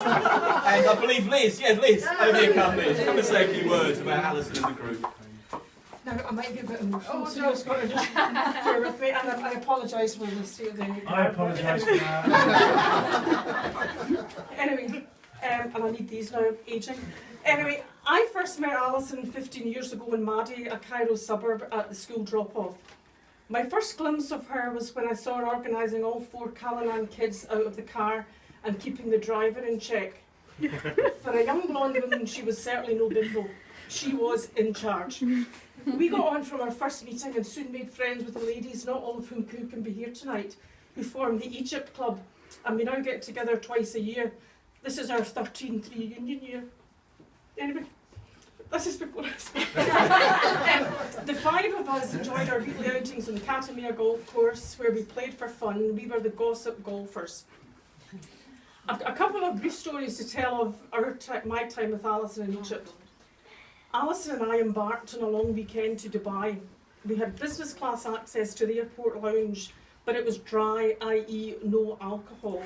And I believe Liz, Liz, over here come Liz. Come and say a few words about Alison and the group. Now, I might be a bit emotional, so you've got to just bear with me, and I apologise for the state of the... I apologise for that. Anyway, and I need these now, ageing. Anyway, I first met Alison 15 years ago in Maddie, a Cairo suburb, at the school drop-off. My first glimpse of her was when I saw her organising all 4 Callanan kids out of the car and keeping the driver in check. For a young blonde woman, she was certainly no bimbo. She was in charge. We got on from our first meeting and soon made friends with the ladies, not all of whom can be here tonight, who formed the Egypt Club, and we now get together twice a year. This is our 13th reunion year. Anyway, this is before us. The 5 of us enjoyed our weekly outings on the Katamia golf course, where we played for fun. We were the gossip golfers. A couple of brief stories to tell of my time with Alison in Egypt. Alison and I embarked on a long weekend to Dubai. We had business class access to the airport lounge, but it was dry, i.e. no alcohol.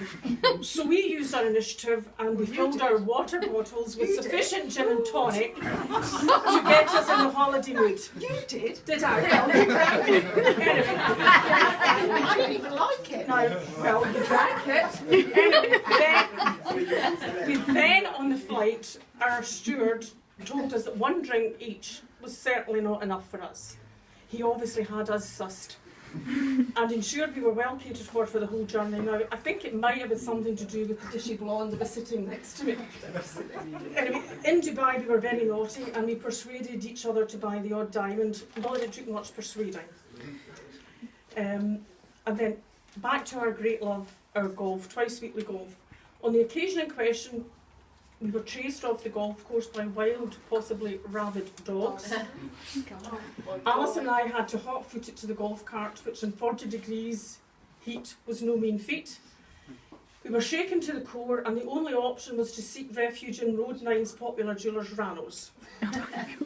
So we used our initiative and we filled our water bottles with sufficient gin and tonic to get us in the holiday mood. You did? Did I? I didn't even like it. No, well, we drank it. Then on the flight, our steward told us that 1 drink each was certainly not enough for us. He obviously had us sussed and ensured we were well catered for the whole journey. Now, I think it might have had something to do with the dishy blonde that was sitting next to me. Anyway, in Dubai we were very naughty and we persuaded each other to buy the odd diamond, although it took much persuading. And then back to our great love, our golf, twice weekly golf. On the occasion in question, we were chased off the golf course by wild, possibly rabid dogs. Alison and I had to hot-foot it to the golf cart, which in 40 degrees heat was no mean feat. We were shaken to the core, and the only option was to seek refuge in Road 9's popular jewellers Rano's.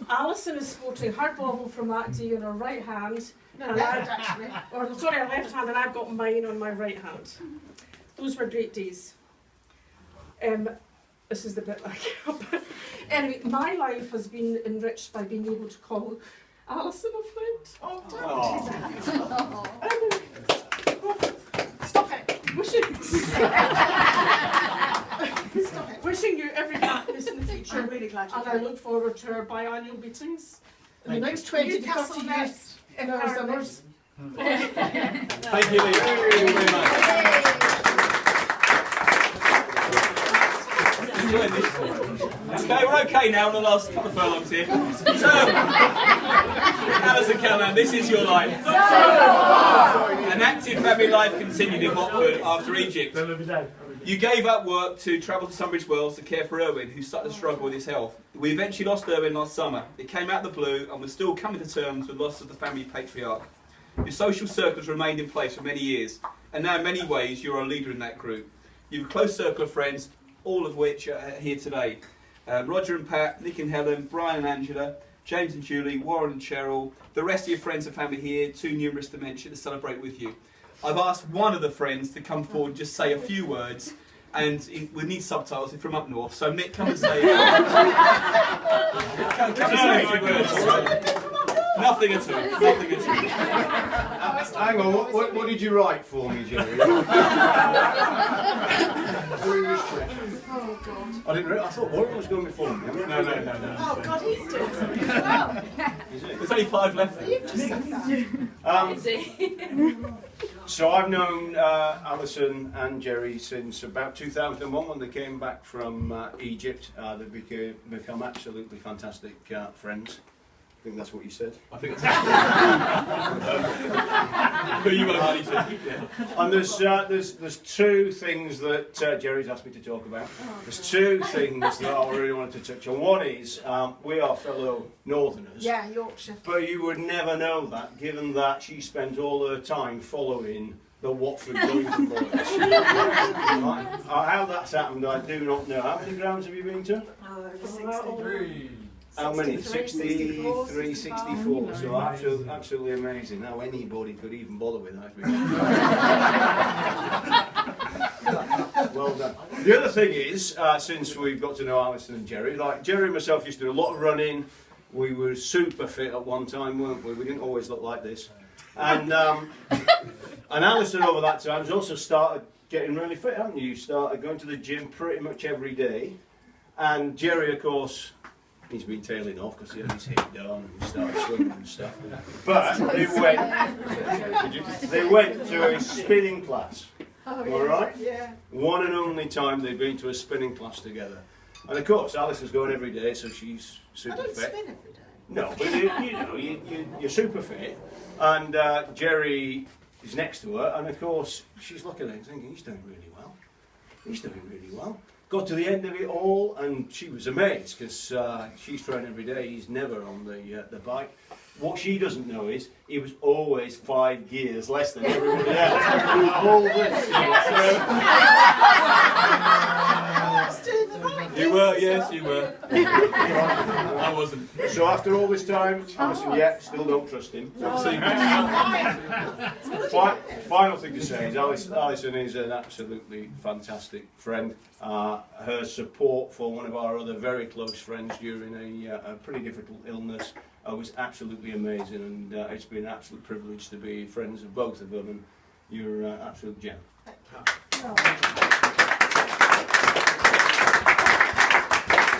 Alison is sporting her bauble from that day in her right hand, No, left actually. or sorry, her left hand, and I've got mine on my right hand. Those were great days. This is the bit I get. Anyway, my life has been enriched by being able to call Alison a friend. Oh, don't Oh. do that. Stop it. Stop it. Wishing you every happiness in the future. I'm really glad you And I look forward to our biannual meetings in the next 20 to 30 years in our summers. Thank you, Liz. Thank you very much. Okay, we're okay now on the last couple of furlongs here. So, Alison Callanan, this is your life. An active family life continued in Watford after Egypt. You gave up work to travel to Tunbridge Wells to care for Erwin, who started to struggle with his health. We eventually lost Erwin last summer. It came out of the blue, and we're still coming to terms with the loss of the family patriarch. Your social circle has remained in place for many years, and now in many ways you're a leader in that group. You have a close circle of friends, all of which are here today. Roger and Pat, Nick and Helen, Brian and Angela, James and Julie, Warren and Cheryl, the rest of your friends and family here, too numerous to mention, to celebrate with you. I've asked one of the friends to come forward and just say a few words, and we need subtitles, he's from up north, so Mick, come and say come and say a few words. Nothing at all, nothing at all. Hang on, what did you write for me, Jerry? Oh, God. I thought Warren was going before me. No. Oh, God, he's doing something as well. There's only 5 left. You've just said that. So I've known Alison and Jerry since about 2001 when they came back from Egypt. They've become absolutely fantastic friends. I think that's what you said. I think that's who you were money to. Yeah. And there's 2 things that Jerry's asked me to talk about. There's 2 things that I really wanted to touch on. One is we are fellow Northerners. Yeah, Yorkshire. But you would never know that, given that she spent all her time following the Watford Golden Boys. Right? How that's happened, I do not know. How many grounds have you been to? Oh, over 63. How many? 63, 63, 64. So absolutely amazing. How anybody could even bother with that. well done. The other thing is, since we've got to know Alison and Jerry, like Jerry and myself used to do a lot of running. We were super fit at one time, weren't we? We didn't always look like this. And Alison over that time has also started getting really fit, haven't you? You started going to the gym pretty much every day. And Jerry, of course, he's been tailing off because he had his hip done and started swimming and stuff. But they went to a spinning class. All right? Yeah. One and only time they've been to a spinning class together. And of course, Alison's going every day, so she's super I don't fit. spin every day. No, but you're super fit. And Jerry is next to her, and of course, she's looking at him thinking, he's doing really well. He's doing really well. Got to the end of it all, and she was amazed, because she's training every day, he's never on the bike. What she doesn't know is, he was always 5 gears less than everybody else. All this. You were, yes, you were. I wasn't. So after all this time, Alison, yeah, still don't trust him. Final thing to say is Alison is an absolutely fantastic friend. Her support for one of our other very close friends during a pretty difficult illness was absolutely amazing, and it's been an absolute privilege to be friends of both of them, and you're an absolute gem.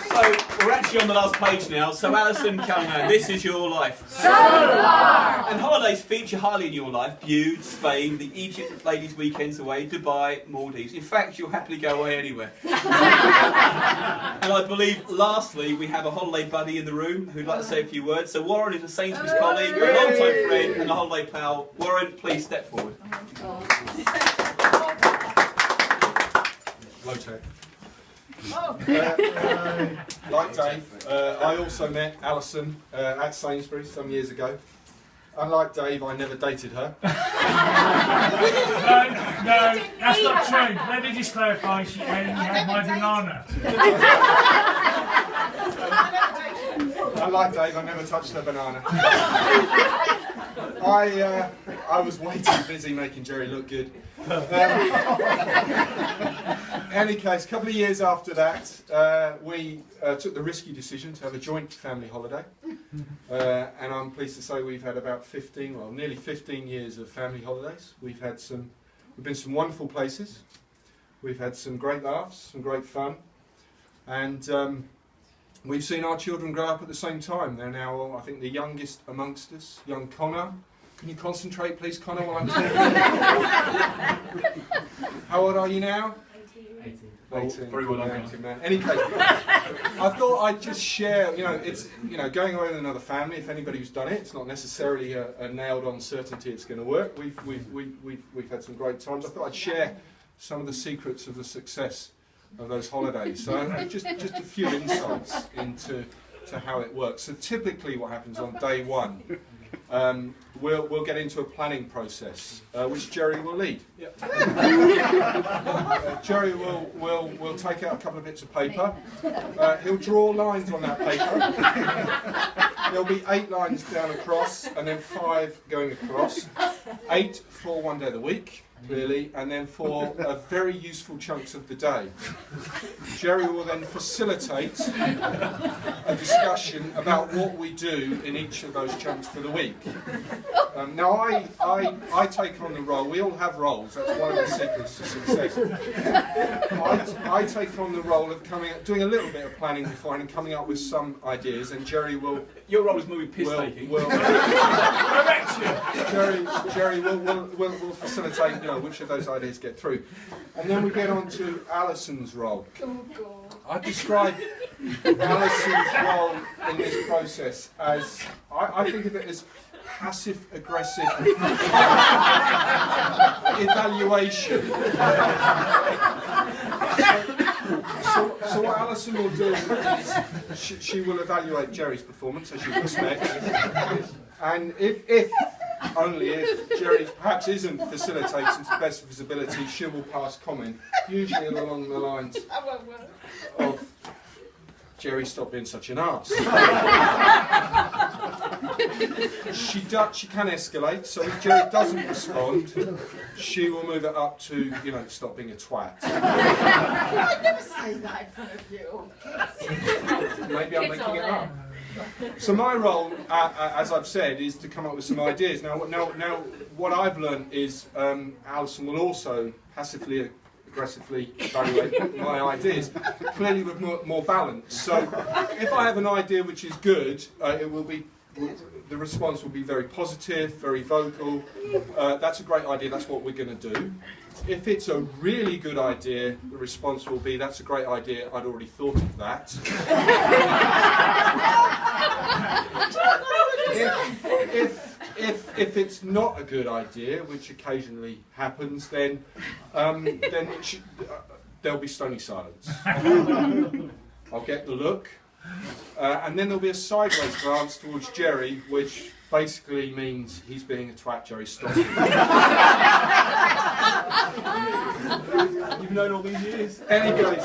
So we're actually on the last page now. So Alison Callahan, this is your life. So far! And holidays feature highly in your life. Bude, Spain, the Egypt ladies' weekends away, Dubai, Maldives. In fact, you'll happily go away anywhere. And I believe, lastly, we have a holiday buddy in the room who'd like to say a few words. So Warren is a Sainsbury's colleague, a long-time friend and a holiday pal. Warren, please step forward. Low tech. Like Dave, I also met Alison at Sainsbury's some years ago. Unlike Dave, I never dated her. No, that's not true. Let me just clarify. She had my banana. Unlike Dave, I never touched her banana. I was way too busy making Jerry look good. Any case, a couple of years after that, we took the risky decision to have a joint family holiday. And I'm pleased to say we've had about nearly 15 years of family holidays. We've been to some wonderful places. We've had some great laughs, some great fun. And we've seen our children grow up at the same time. They're now, I think, the youngest amongst us, young Connor. Can you concentrate, please, Connor, while I'm talking? How old are you now? 18. Very well done, 18, man. Any case, I thought I'd just share. It's going away with another family. If anybody who's done it, it's not necessarily a nailed-on certainty it's going to work. We've had some great times. I thought I'd share some of the secrets of the success of those holidays. So just a few insights into how it works. So typically, what happens on day one. We'll get into a planning process, which Jerry will lead. Yep. Jerry will take out a couple of bits of paper. He'll draw lines on that paper. There'll be 8 lines down across, and then 5 going across. 8 for one day of the week, clearly, and then for very useful chunks of the day. Jerry will then facilitate a discussion about what we do in each of those chunks for the week. Now I take on the role, we all have roles, that's one of the secrets to success. I take on the role of doing a little bit of planning beforehand and coming up with some ideas, and Jerry will... Your role is movie piss taking. Jerry will facilitate which of those ideas get through. And then we get on to Alison's role. I describe Alison's role in this process as, I think of it as passive-aggressive evaluation. So what Alison will do is she will evaluate Jerry's performance, as you would expect, and if only if Jerry perhaps isn't facilitating to best visibility, she will pass comment, usually along the lines of, Jerry, stop being such an arse. She can escalate, so if Jerry doesn't respond, she will move it up to, stop being a twat. I'd never say that in front of you. Maybe I'm making it up. So my role, as I've said, is to come up with some ideas. Now what I've learned is Alison will also passively, aggressively evaluate my ideas, clearly with more balance. So if I have an idea which is good, the response will be very positive, very vocal. That's a great idea, that's what we're going to do. If it's a really good idea, the response will be, that's a great idea, I'd already thought of that. If it's not a good idea, which occasionally happens, then there'll be stony silence. I'll get the look, and then there'll be a sideways glance towards Jerry, which basically means he's being a twat, Jerry, stop him. You've known all these years. Anyways,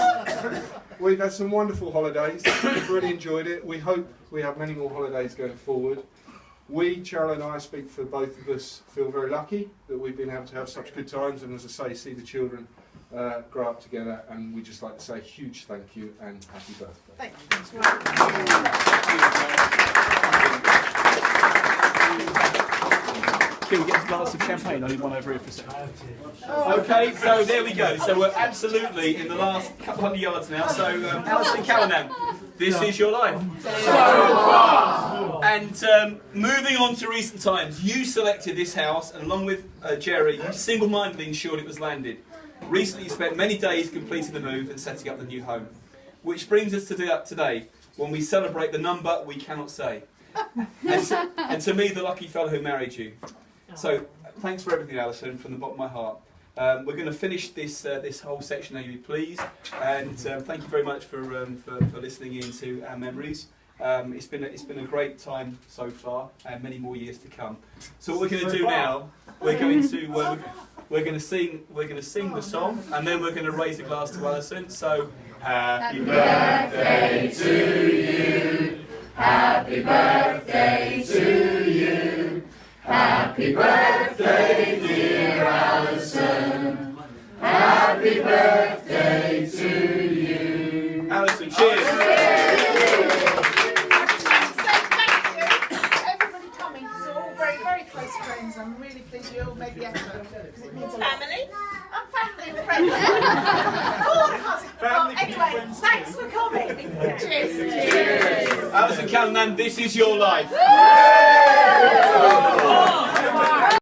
we've had some wonderful holidays. We've really enjoyed it. We hope we have many more holidays going forward. We, Cheryl and I, speak for both of us, feel very lucky that we've been able to have such good times, and as I say, see the children grow up together, and we'd just like to say a huge thank you and happy birthday. Thank Can we get a glass of champagne? I need one over here for a second. Okay, so there we go. So we're absolutely in the last couple hundred yards now. So Alison Callanan, this is your life. And moving on to recent times, you selected this house, and along with Jerry, you single-mindedly ensured it was landed. Recently, you spent many days completing the move and setting up the new home, which brings us to today, when we celebrate the number we cannot say. And to me, the lucky fellow who married you. So, thanks for everything, Alison, from the bottom of my heart. We're going to finish this whole section, now, you please, and thank you very much for listening in to our memories. It's been a great time so far, and many more years to come. So what we're going to do now, we're going to sing the song, and then we're going to raise a glass to Alison. So, happy birthday to you, happy birthday to you, happy birthday dear Alison, happy birthday to you. Alison, cheers. I'm really pleased you all made the effort because it means a lot. Family? I'm family and friends. Anyway, thanks for coming. Cheers. Alison Callanan, this is your life.